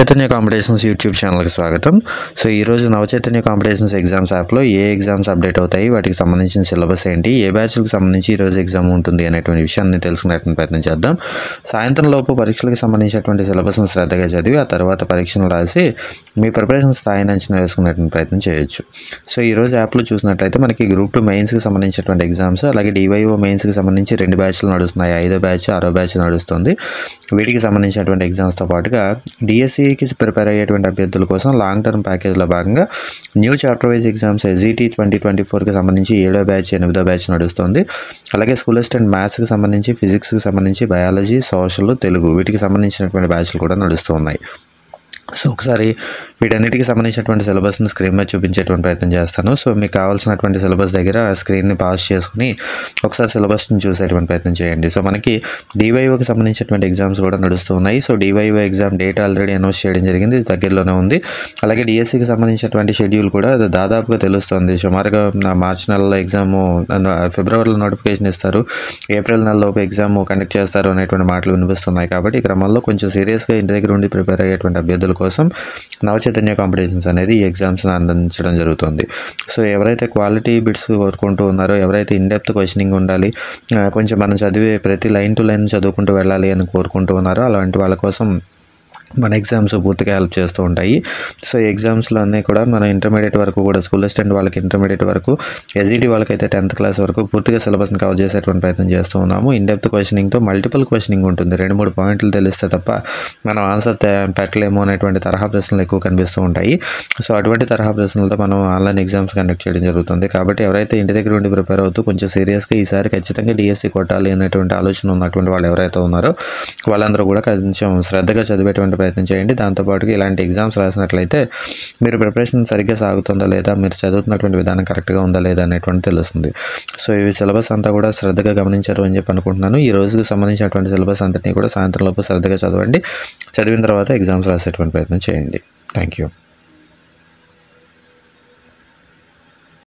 Chaitanya competitions YouTube ఛానల్కి స్వాగతం. So ఈరోజు నవచైతన్య కాంపిటీషన్స్ ఎగ్జామ్స్ యాప్లో ఏ ఎగ్జామ్స్ అప్డేట్ అవుతాయి, వాటికి సంబంధించిన సిలబస్ ఏంటి, ఏ బ్యాచ్లకు సంబంధించి ఈరోజు ఎగ్జామ్ ఉంటుంది అనేటువంటి విషయాన్ని తెలుసుకునేటువంటి ప్రయత్నం చేద్దాం. సాయంత్రం లోపు పరీక్షలకు సంబంధించినటువంటి సిలబస్ను శ్రద్ధగా చదివి ఆ తర్వాత పరీక్షను రాసి మీ ప్రిపరేషన్ స్థాయిని అంచనా వేసుకునేటువంటి ప్రయత్నం చేయొచ్చు. సో ఈరోజు యాప్లో చూసినట్లయితే మనకి గ్రూప్ 2 మెయిన్స్కి సంబంధించినటువంటి ఎగ్జామ్స్, అలాగే డివైఓ మెయిన్స్కి సంబంధించి 2 బ్యాచ్లు నడుస్తున్నాయి. 5వ బ్యాచ్ 6వ బ్యాచ్ నడుస్తుంది. వీటికి సంబంధించినటువంటి ఎగ్జామ్స్తో పాటుగా డిఎస్సికి ప్రిపేర్ అయ్యేటువంటి అభ్యర్థుల కోసం లాంగ్ టర్మ్ ప్యాకేజ్లో భాగంగా new chapter wise exams SGT 2024కి సంబంధించి 7వ బ్యాచ్ 8వ బ్యాచ్ నడుస్తుంది. అలాగే స్కూల్ అసిస్టెంట్ మ్యాథ్స్కి సంబంధించి, ఫిజిక్స్కి సంబంధించి, బయాలజీ, సోషల్, తెలుగు వీటికి సంబంధించినటువంటి బ్యాచ్లు కూడా నడుస్తూ ఉన్నాయి. సో ఒకసారి వీటన్నిటికి సంబంధించినటువంటి సిలబస్ని స్క్రీన్ మీద చూపించేటువంటి ప్రయత్నం చేస్తాను. సో మీకు కావాల్సినటువంటి సిలబస్ దగ్గర స్క్రీన్ని పాస్ చేసుకుని ఒకసారి సిలబస్ని చూసేటువంటి ప్రయత్నం చేయండి. సో మనకి డివైఓకి సంబంధించినటువంటి ఎగ్జామ్స్ కూడా నడుస్తూ ఉన్నాయి. So DYO exam date already announce చేయడం జరిగింది, దగ్గరలోనే ఉంది. అలాగే డిఎస్సికి సంబంధించినటువంటి షెడ్యూల్ కూడా దాదాపుగా తెలుస్తుంది. సుమారుగా మార్చి నెలలో ఎగ్జాము, ఫిబ్రవరిలో నోటిఫికేషన్ ఇస్తారు, ఏప్రిల్ నెలలోపు ఎగ్జామ్ కండక్ట్ చేస్తారు అనేటువంటి మాటలు వినిపిస్తున్నాయి. కాబట్టి ఈ క్రమంలో కొంచెం సీరియస్గా ఇంటి దగ్గర ఉండి ప్రిపేర్ అయ్యేటువంటి అభ్యర్థుల కోసం నవచైతన్య కాంపిటీషన్స్ అనేది ఈ ఎగ్జామ్స్ని అందించడం జరుగుతుంది. సో ఎవరైతే క్వాలిటీ బిట్స్ కోరుకుంటూ ఉన్నారో, ఎవరైతే ఇన్డెప్త్ క్వశ్చనింగ్ ఉండాలి, కొంచెం మనం చదివే ప్రతి లైన్ టు లైన్ చదువుకుంటూ వెళ్ళాలి అని కోరుకుంటూ ఉన్నారో అలాంటి వాళ్ళ కోసం మన ఎగ్జామ్స్ పూర్తిగా హెల్ప్ చేస్తూ ఉంటాయి. సో ఈ ఎగ్జామ్స్లో అన్నీ కూడా మన ఇంటర్మీడియట్ వరకు కూడా, స్కూల్ అసిస్టెంట్ వాళ్ళకి ఇంటర్మీడియట్ వరకు, ఎస్జిటి వాళ్ళకైతే 10th క్లాస్ వరకు పూర్తిగా సిలబస్ని కవర్ చేసేటువంటి ప్రయత్నం చేస్తూ ఉన్నాము. ఇన్డెప్త్ క్వశ్చనింగ్తో మల్టిపుల్ క్వశ్చనింగ్ ఉంటుంది. 2-3 పాయింట్లు తెలిస్తే తప్ప మనం ఆన్సర్ పెట్టలేము అనేటువంటి తరహా ప్రశ్నలు ఎక్కువ కనిపిస్తూ ఉంటాయి. సో అటువంటి తరహా ప్రశ్నలతో మనం ఆన్లైన్ ఎగ్జామ్స్ కండక్ట్ చేయడం జరుగుతుంది. కాబట్టి ఎవరైతే ఇంటి దగ్గర ఉండి ప్రిపేర్ అవుతూ కొంచెం సీరియస్గా ఈసారి ఖచ్చితంగా డిఎస్సి కొట్టాలి అనేటువంటి ఆలోచన ఉన్నటువంటి వాళ్ళు ఎవరైతే ఉన్నారో వాళ్ళందరూ కూడా కొంచెం శ్రద్ధగా చదివేటువంటి ప్రయత్నం చేయండి. దాంతోపాటుగా ఇలాంటి ఎగ్జామ్స్ రాసినట్లయితే మీరు ప్రిపరేషన్ సరిగ్గా సాగుతుందా లేదా, మీరు చదువుతున్నటువంటి విధానం కరెక్ట్గా ఉందా లేదా అనేటువంటి తెలుస్తుంది. సో ఈ సిలబస్ అంతా కూడా శ్రద్ధగా గమనించారు అని చెప్పి అనుకుంటున్నాను. ఈ రోజుకి సంబంధించినటువంటి సిలబస్ అంతటినీ కూడా సాయంత్రం లోపు శ్రద్ధగా చదవండి. చదివిన తర్వాత ఎగ్జామ్స్ రాసేటువంటి ప్రయత్నం చేయండి. Thank you.